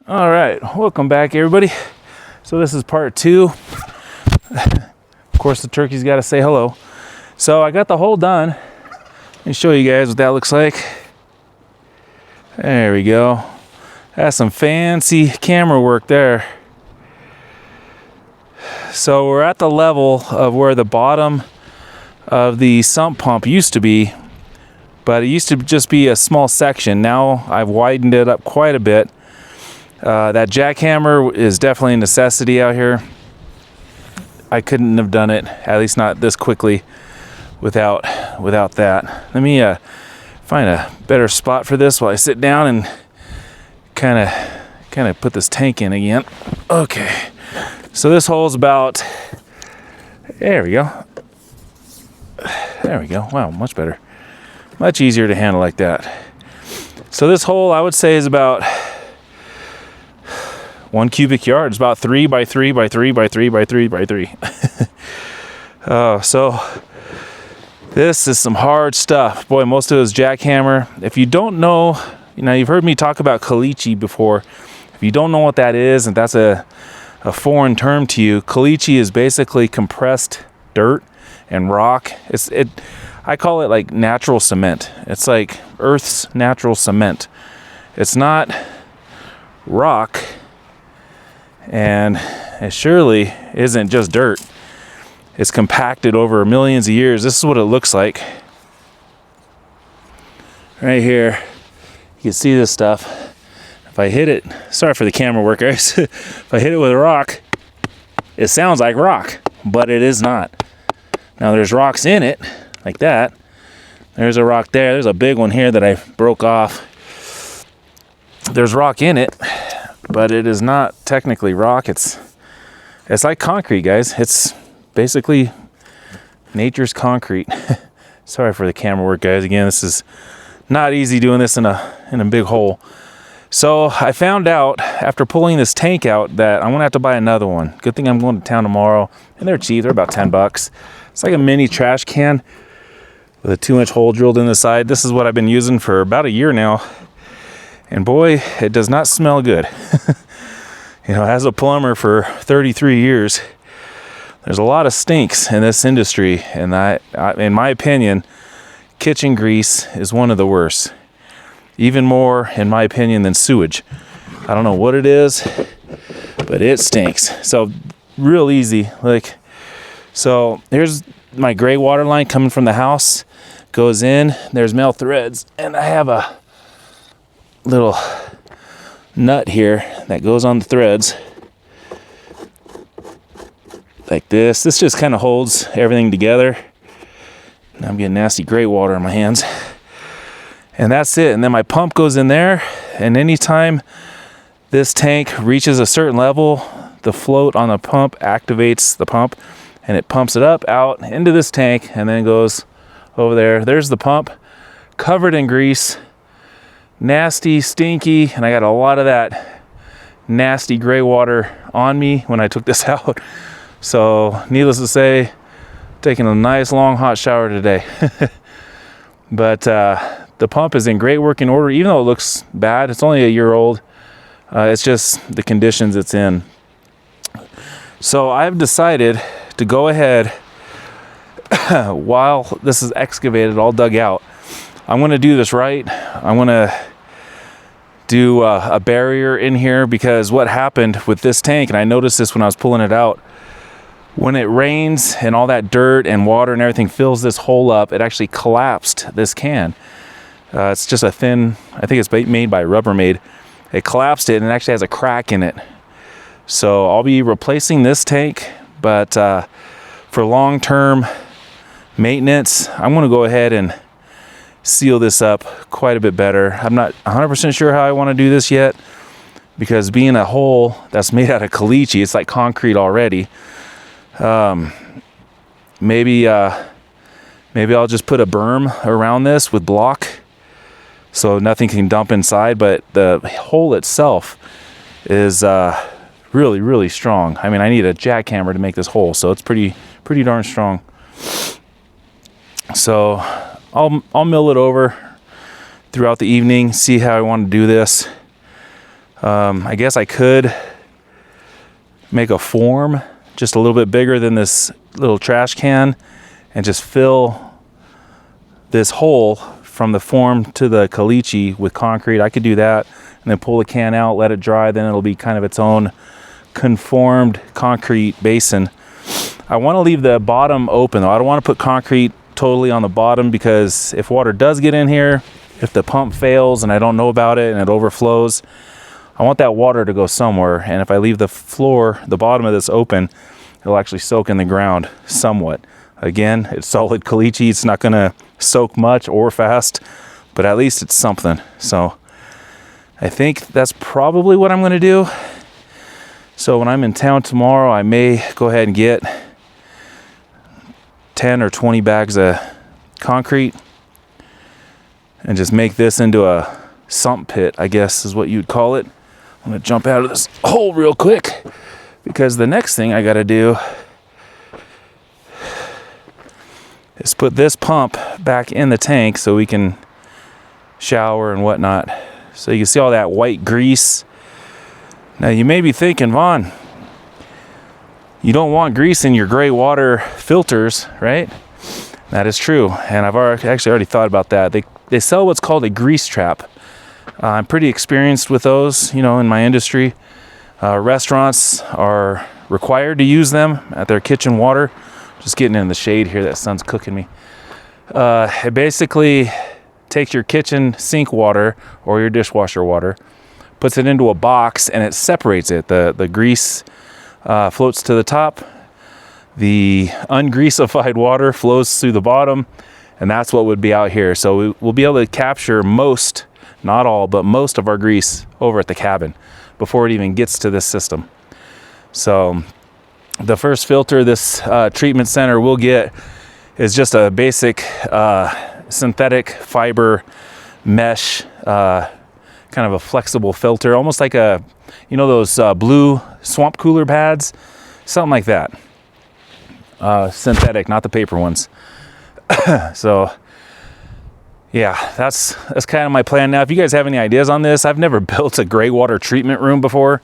All right, welcome back everybody. So this is part 2. Of course the turkey's got to say hello. So I got the hole done. Let me show you guys what that looks like. There we go. That's some fancy camera work there. So we're at the level of where the bottom of the sump pump used to be, but it used to just be a small section. Now I've widened it up quite a bit. That jackhammer is definitely a necessity out here. I couldn't have done it, at least not this quickly, without that. Let me find a better spot for this while I sit down and kind of put this tank in again. Okay, so this hole's about, there we go. There we go. Wow, much better. Much easier to handle like that. So this hole, I would say, is about 1 cubic yard. It's about 3 by 3 by 3 by 3 by 3 by 3. So this is some hard stuff. Boy, most of it is jackhammer. If you don't know, you've heard me talk about caliche before. If you don't know what that is, and that's a foreign term to you, caliche is basically compressed dirt and rock. I call it like natural cement. It's like Earth's natural cement. It's not rock, and it surely isn't just dirt. It's compacted over millions of years. This is what it looks like. Right here, you can see this stuff. If I hit it, sorry for the camera work, guys. If I hit it with a rock, it sounds like rock, but it is not. Now there's rocks in it, like that. There's a rock there. There's a big one here that I broke off. There's rock in it, but it is not technically rock. It's like concrete, guys. It's basically nature's concrete. Sorry for the camera work, guys. Again, this is not easy doing this in a big hole. So I found out after pulling this tank out that I'm gonna have to buy another one. Good thing I'm going to town tomorrow, and they're cheap. They're about $10. It's like a mini trash can with a 2-inch hole drilled in the side. This is what I've been using for about a year now. And boy, it does not smell good. As a plumber for 33 years, there's a lot of stinks in this industry. And I, in my opinion, kitchen grease is one of the worst. Even more, in my opinion, than sewage. I don't know what it is, but it stinks. So real easy. So here's my gray water line coming from the house. Goes in, there's male threads. And I have a little nut here that goes on the threads like this. This just kind of holds everything together. Now I'm getting nasty gray water on my hands, and that's it. And then my pump goes in there, and anytime this tank reaches a certain level, the float on the pump activates the pump, and it pumps it up out into this tank, and then it goes over there. There's the pump covered in grease. Nasty, stinky, and I got a lot of that nasty gray water on me when I took this out. So needless to say, taking a nice long hot shower today. But the pump is in great working order, even though it looks bad. It's only a year old. It's just the conditions it's in. So I've decided to go ahead while this is excavated, all dug out. I'm going to do this right. I'm going to do a barrier in here, because what happened with this tank, and I noticed this when I was pulling it out, when it rains and all that dirt and water and everything fills this hole up, it actually collapsed this can. It's just a thin, I think it's made by Rubbermaid. It collapsed it, and it actually has a crack in it. So I'll be replacing this tank, but for long-term maintenance, I'm going to go ahead and seal this up quite a bit better. I'm not 100% sure how I want to do this yet, because being a hole that's made out of caliche, it's like concrete already. Maybe I'll just put a berm around this with block so nothing can dump inside, but the hole itself is really, really strong. I mean, I need a jackhammer to make this hole, so it's pretty darn strong. So I'll mill it over throughout the evening, see how I want to do this. I guess I could make a form just a little bit bigger than this little trash can and just fill this hole from the form to the caliche with concrete. I could do that and then pull the can out, let it dry, then it'll be kind of its own conformed concrete basin. I want to leave the bottom open though. I don't want to put concrete totally on the bottom, because if water does get in here, if the pump fails and I don't know about it and it overflows, I want that water to go somewhere. And if I leave the floor, the bottom of this open, it'll actually soak in the ground somewhat. Again, it's solid caliche. It's not going to soak much or fast, but at least it's something. So I think that's probably what I'm going to do. So when I'm in town tomorrow, I may go ahead and get 10 or 20 bags of concrete and just make this into a sump pit, I guess is what you'd call it. I'm going to jump out of this hole real quick, because the next thing I got to do is put this pump back in the tank so we can shower and whatnot. So you can see all that white grease. Now you may be thinking, Vaughn, you don't want grease in your gray water filters, right? That is true, and I've actually already thought about that. They sell what's called a grease trap. I'm pretty experienced with those, in my industry. Restaurants are required to use them at their kitchen water. Just getting in the shade here, that sun's cooking me. It basically takes your kitchen sink water or your dishwasher water, puts it into a box, and it separates it. The grease floats to the top. The ungreasified water flows through the bottom, and that's what would be out here. So we'll be able to capture most, not all, but most of our grease over at the cabin before it even gets to this system. So the first filter this treatment center will get is just a basic synthetic fiber mesh, kind of a flexible filter, almost like those blue swamp cooler pads, something like that. Synthetic, not the paper ones. So yeah, that's kind of my plan now. If you guys have any ideas on this, I've never built a gray water treatment room before,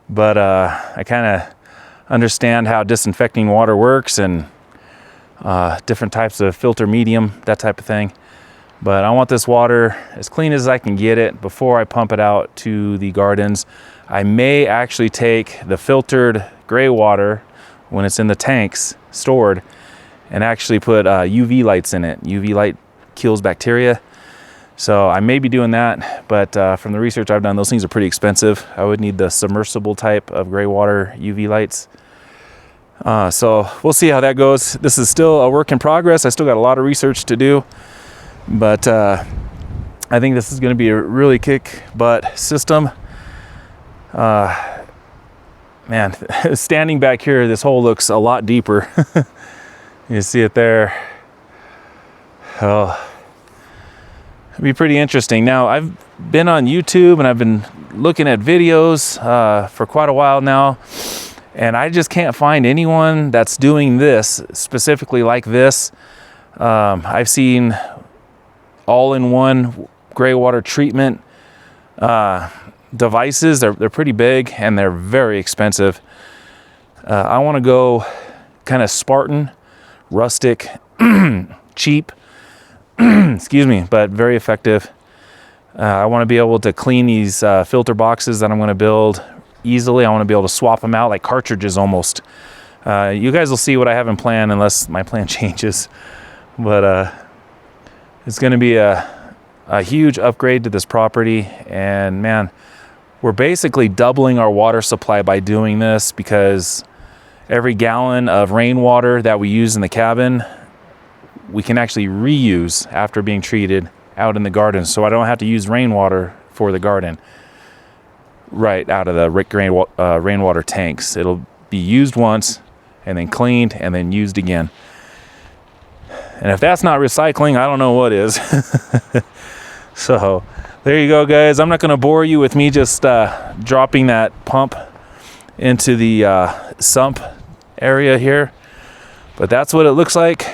but I kind of understand how disinfecting water works and different types of filter medium, that type of thing. But I want this water as clean as I can get it before I pump it out to the gardens. I may actually take the filtered gray water when it's in the tanks stored and actually put UV lights in it. UV light kills bacteria. So I may be doing that, but from the research I've done, those things are pretty expensive. I would need the submersible type of gray water UV lights. So we'll see how that goes. This is still a work in progress. I still got a lot of research to do, but I think this is going to be a really kick butt system. Man, standing back here, this hole looks a lot deeper. You see it there. Oh, it'd be pretty interesting. Now, I've been on YouTube and I've been looking at videos for quite a while now, and I just can't find anyone that's doing this specifically like this. I've seen all-in-one gray water treatment devices. They're pretty big and they're very expensive. I want to go kind of Spartan, rustic, cheap, excuse me, but very effective. I want to be able to clean these filter boxes that I'm going to build easily. I want to be able to swap them out like cartridges almost. You guys will see what I have in plan unless my plan changes. But it's going to be a huge upgrade to this property. And man, we're basically doubling our water supply by doing this, because every gallon of rainwater that we use in the cabin, we can actually reuse after being treated out in the garden. So I don't have to use rainwater for the garden right out of the rainwater tanks. It'll be used once and then cleaned and then used again. And if that's not recycling, I don't know what is. So there you go, guys. I'm not going to bore you with me just dropping that pump into the sump area here, but that's what it looks like.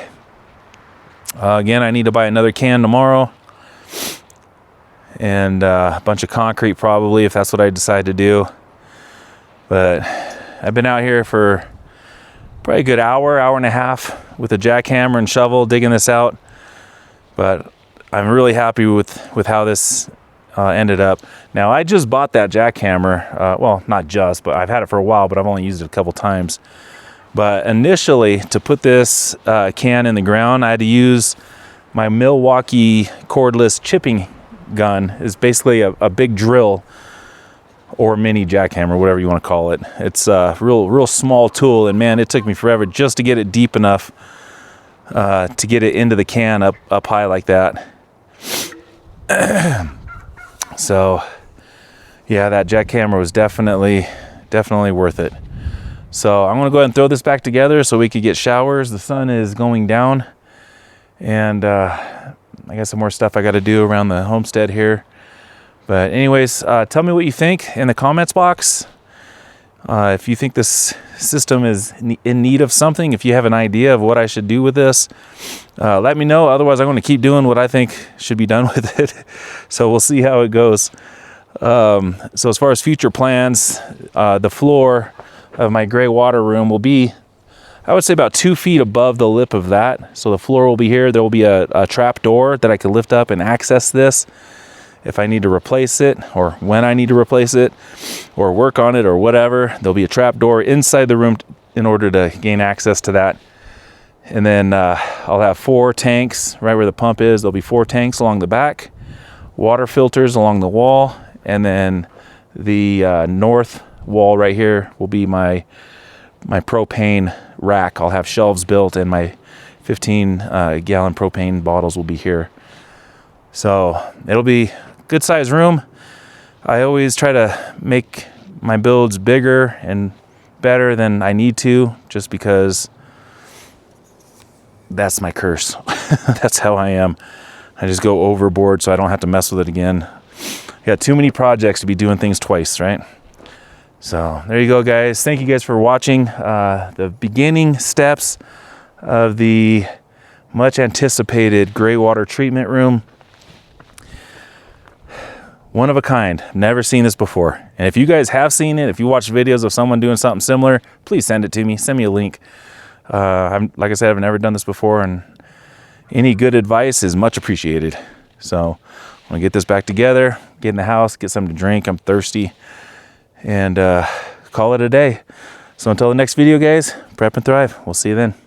Again, I need to buy another can tomorrow, and a bunch of concrete probably, if that's what I decide to do. But I've been out here for probably a good hour and a half with a jackhammer and shovel digging this out. But I'm really happy with how this ended up. Now, I just bought that jackhammer. Well, not just, but I've had it for a while, but I've only used it a couple times. But initially, to put this can in the ground, I had to use my Milwaukee cordless chipping gun. It's basically a big drill or mini jackhammer, whatever you want to call it. It's a real small tool, and man, it took me forever just to get it deep enough to get it into the can up high like that. So yeah, that jackhammer was definitely worth it. So I'm gonna go ahead and throw this back together so we could get showers. The sun is going down, and I got some more stuff I got to do around the homestead here. But anyways, tell me what you think in the comments box. If you think this system is in need of something, if you have an idea of what I should do with this, let me know. Otherwise, I'm going to keep doing what I think should be done with it. So we'll see how it goes. So as far as future plans, the floor of my gray water room will be, I would say, about 2 feet above the lip of that. So the floor will be here. There will be a trap door that I can lift up and access this if I need to replace it, or when I need to replace it, or work on it, or whatever. There'll be a trap door inside the room in order to gain access to that. And then I'll have 4 tanks right where the pump is. There'll be 4 tanks along the back, water filters along the wall, and then the north wall right here will be my propane rack. I'll have shelves built, and my 15 gallon propane bottles will be here. So it'll be good size room. I always try to make my builds bigger and better than I need to, just because that's my curse. That's how I am. I just go overboard so I don't have to mess with it again. I got too many projects to be doing things twice, right? So there you go, guys. Thank you guys for watching the beginning steps of the much anticipated gray water treatment room. One of a kind. Never seen this before. And if you guys have seen it, if you watch videos of someone doing something similar, please send it to me. Send me a link. Like I said, I've never done this before, and any good advice is much appreciated. So I'm gonna get this back together, get in the house, get something to drink. I'm thirsty, and call it a day. So until the next video, guys, prep and thrive. We'll see you then.